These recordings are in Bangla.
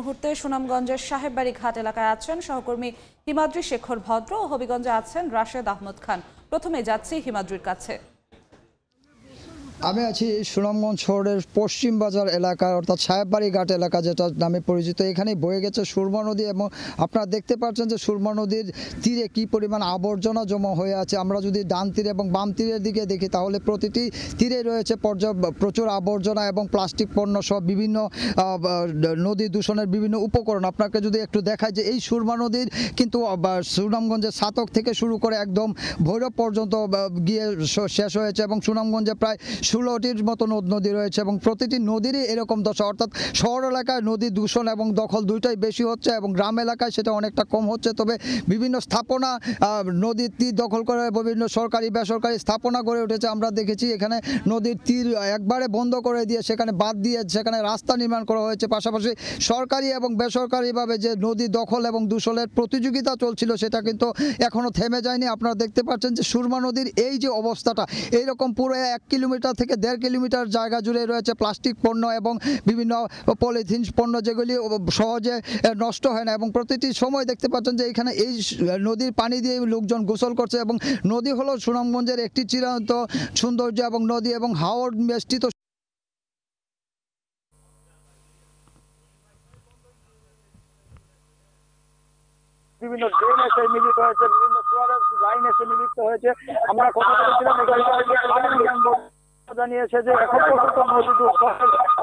মুহূর্তে সুনামগঞ্জের সাহেববাড়ি ঘাট এলাকায় আছেন সহকর্মী হিমাদ্রি শেখর ভদ্র ও হবিগঞ্জে আছেন রাশেদ আহমদ খান। প্রথমে যাচ্ছি হিমাদ্রির কাছে। আমি আছি সুনামগঞ্জ শহরের পশ্চিম বাজার এলাকায়, অর্থাৎ সাহেববাড়ি ঘাট এলাকা যেটা নামে পরিচিত। এখানে বয়ে গেছে সুরমা নদী এবং আপনারা দেখতে পাচ্ছেন যে সুরমা নদীর তীরে কি পরিমাণ আবর্জনা জমা হয়ে আছে। আমরা যদি ডান তীরে এবং বাম তীরের দিকে দেখি তাহলে প্রতিটি তীরে রয়েছে প্রচুর আবর্জনা এবং প্লাস্টিক পণ্য সহ বিভিন্ন নদী দূষণের বিভিন্ন উপকরণ। আপনাকে যদি একটু দেখায় যে এই সুরমা নদীর কিন্তু সুনামগঞ্জের সাতক থেকে শুরু করে একদম ভৈরব পর্যন্ত গিয়ে শেষ হয়েছে এবং সুনামগঞ্জে প্রায় 16টির মতো নদী রয়েছে এবং প্রতিটি নদীরই এরকম দশা, অর্থাৎ শহর এলাকায় নদী দূষণ এবং দখল দুইটাই বেশি হচ্ছে এবং গ্রাম এলাকায় সেটা অনেকটা কম হচ্ছে। তবে বিভিন্ন স্থাপনা নদীর তীর দখল করে বিভিন্ন সরকারি বেসরকারি স্থাপনা গড়ে উঠেছে। আমরা দেখেছি এখানে নদীর তীর একবারে বন্ধ করে দিয়ে সেখানে বাদ দিয়ে সেখানে রাস্তা নির্মাণ করা হয়েছে। পাশাপাশি সরকারি এবং বেসরকারিভাবে যে নদী দখল এবং দূষণের প্রতিযোগিতা চলছিল সেটা কিন্তু এখনও থেমে যায়নি। আপনারা দেখতে পাচ্ছেন যে সুরমা নদীর এই যে অবস্থাটা, এইরকম পুরো 1 কিলোমিটার থেকে 1.5 কিলোমিটার জায়গা জুড়ে রয়েছে প্লাস্টিক পণ্য এবং বিভিন্ন পলিথিন পণ্য যেগুলি সহজে নষ্ট হয় না এবং প্রতিটি সময় দেখতে পাচ্ছেন যে এখানে এই নদীর পানি দিয়ে লোকজন গোসল করছে এবং নদী হলো সুনামগঞ্জের একটি চিরায়ত সৌন্দর্য এবং নদী এবং হাওর বেষ্টিত বিভিন্ন ড্রেন এসে মিলিত হয়েছে, বিভিন্ন সোয়ারের লাইন এসে মিলিত হয়েছে। আমরা কথা বলেছিলাম জানিয়েছে যে এখন পর্যন্ত নদী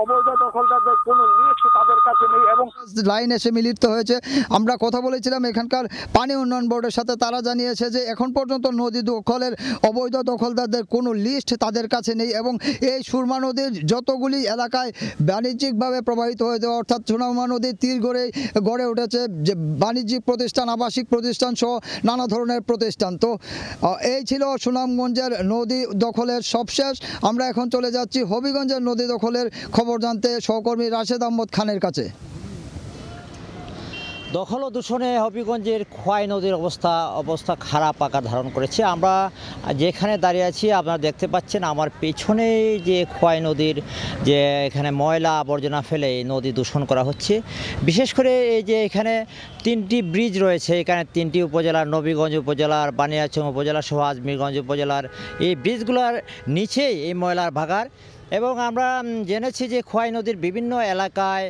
অবৈধ দখলদারদের কোনো লিস্ট তাদের কাছে নেই এবং লাইন এসে মিলিত হয়েছে। আমরা কথা বলেছিলাম এখানকার পানি উন্নয়ন বোর্ডের সাথে, তারা জানিয়েছে যে এখন পর্যন্ত নদী দখলের অবৈধ দখলদারদের কোনো লিস্ট তাদের কাছে নেই এবং এই সুরমা নদীর যতগুলি এলাকায় বাণিজ্যিকভাবে প্রবাহিত হয়েছে, অর্থাৎ সুরমা নদীর তীর গড়ে উঠেছে যে বাণিজ্যিক প্রতিষ্ঠান, আবাসিক প্রতিষ্ঠান সহ নানা ধরনের প্রতিষ্ঠান। তো এই ছিল সুনামগঞ্জের নদী দখলের সবশেষ। আমরা এখন চলে যাচ্ছি হবিগঞ্জের নদী দখলের খবর জানতে সহকর্মী রাশেদ আহমদ খানের কাছে। দখল ও দূষণে হবিগঞ্জের খোয়াই নদীর অবস্থা খারাপ আকার ধারণ করেছে। আমরা যেখানে দাঁড়িয়ে আছি আপনারা দেখতে পাচ্ছেন আমার পেছনে যে খোয়াই নদীর যে এখানে ময়লা আবর্জনা ফেলে এই নদী দূষণ করা হচ্ছে। বিশেষ করে এই যে এখানে 3টি ব্রিজ রয়েছে, এখানে 3টি উপজেলার, নবীগঞ্জ উপজেলার, বানিয়াচং উপজেলার সহ আজমিরগঞ্জ উপজেলার এই ব্রিজগুলোর নিচেই এই ময়লার ভাগাড়। এবং আমরা জেনেছি যে খোয়াই নদীর বিভিন্ন এলাকায়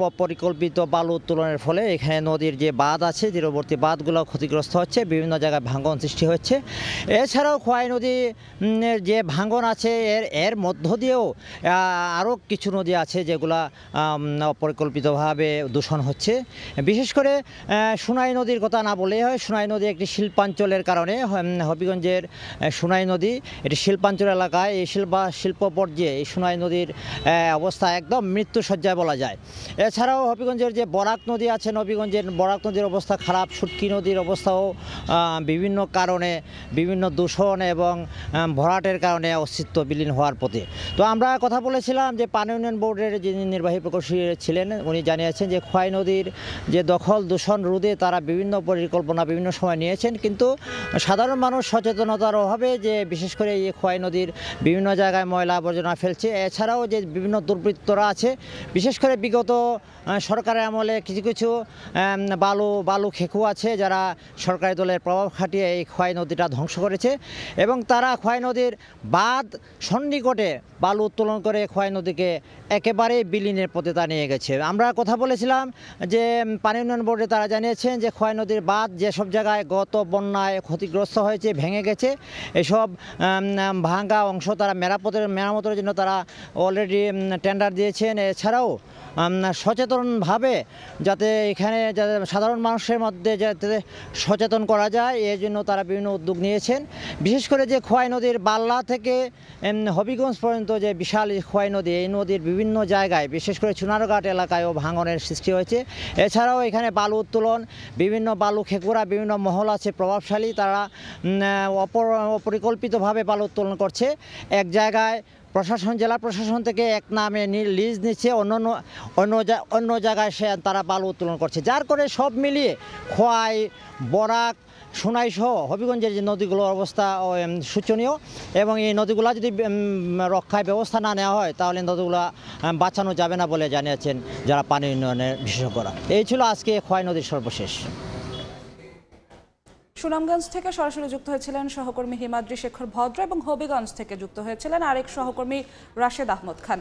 অপরিকল্পিত বালু উত্তোলনের ফলে এখানে নদীর যে বাঁধ আছে, তীরবর্তী বাঁধগুলো ক্ষতিগ্রস্ত হচ্ছে, বিভিন্ন জায়গায় ভাঙন সৃষ্টি হচ্ছে। এছাড়াও খোয়াই নদী যে ভাঙন আছে এর মধ্য দিয়েও আরও কিছু নদী আছে যেগুলা অপরিকল্পিতভাবে দূষণ হচ্ছে। বিশেষ করে সোনাই নদীর কথা না বলেই হয়। সোনাই নদী একটি শিল্পাঞ্চলের কারণে, হবিগঞ্জের সোনাই নদী এটি শিল্পাঞ্চল এলাকায়, এই শিল্প পর্যায়ে এই সোনাই নদীর অবস্থা একদম মৃত্যুসজ্জায় বলা যায়। এছাড়াও হবিগঞ্জের যে বরাক নদী আছে, নবীগঞ্জের বরাক নদীর অবস্থা খারাপ। সুটকি নদীর অবস্থাও বিভিন্ন কারণে, বিভিন্ন দূষণ এবং ভরাটের কারণে অস্তিত্ব বিলীন হওয়ার পথে। তো আমরা কথা বলেছিলাম যে পানি উন্নয়ন বোর্ডের যিনি নির্বাহী প্রকৌশলী ছিলেন, উনি জানিয়েছেন যে খোয়াই নদীর যে দখল দূষণ রোধে তারা বিভিন্ন পরিকল্পনা বিভিন্ন সময় নিয়েছেন, কিন্তু সাধারণ মানুষ সচেতনতার অভাবে যে বিশেষ করে এই খোয়াই নদীর বিভিন্ন জায়গায় ময়লা আবর্জনা ফেলছে। এছাড়াও যে বিভিন্ন দুর্বৃত্তরা আছে, বিশেষ করে বিগত সরকারের আমলে কিছু কিছু বালু খেকু আছে যারা সরকারি দলের প্রভাব খাটিয়ে এই খোয়াই নদীটা ধ্বংস করেছে এবং তারা খোয়াই নদীর বাঁধ সন্নিকটে বালু উত্তোলন করে খোয়াই নদীকে একেবারে বিলীনের পথে তা নিয়ে গেছে। আমরা কথা বলেছিলাম যে পানি উন্নয়ন বোর্ডে, তারা জানিয়েছেন যে খোয়াই নদীর বাঁধ যেসব জায়গায় গত বন্যায় ক্ষতিগ্রস্ত হয়েছে, ভেঙে গেছে, এসব ভাঙা অংশ তারা মেরামতের জন্য তারা অলরেডি টেন্ডার দিয়েছেন। এছাড়াও সচেতনভাবে যাতে এখানে সাধারণ মানুষের মধ্যে যাতে সচেতন করা যায় এর জন্য তারা বিভিন্ন উদ্যোগ নিয়েছেন। বিশেষ করে যে খোয়াই নদীর বাল্লা থেকে হবিগঞ্জ পর্যন্ত যে বিশাল খোয়াই নদী, এই নদীর বিভিন্ন জায়গায় বিশেষ করে চুনারঘাট এলাকায়ও ভাঙনের সৃষ্টি হয়েছে। এছাড়াও এখানে বালু উত্তোলন, বিভিন্ন বালু খেকুরা, বিভিন্ন মহল আছে প্রভাবশালী, তারা অপরিকল্পিতভাবে বালু উত্তোলন করছে। এক জায়গায় জেলা প্রশাসন থেকে এক নামে লিজ নিচ্ছে, অন্য জায়গায় তারা বালু উত্তোলন করছে, যার করে সব মিলিয়ে খোয়াই, বরাক সোনাই সহ হবিগঞ্জের যে নদীগুলোর অবস্থা শোচনীয়, এবং এই নদীগুলো যদি রক্ষায় ব্যবস্থা না নেওয়া হয় তাহলে নদীগুলো বাঁচানো যাবে না বলে জানিয়েছেন যারা পানি উন্নয়নের বিশেষজ্ঞরা। এই ছিল আজকে খোয়াই নদীর সর্বশেষ। সুনামগঞ্জ থেকে সরাসরি যুক্ত হয়েছিলেন সহকর্মী হিমাদ্রি শেখর ভদ্র এবং হবিগঞ্জ থেকে যুক্ত হয়েছিলেন আরেক সহকর্মী রাশেদ আহমদ খান।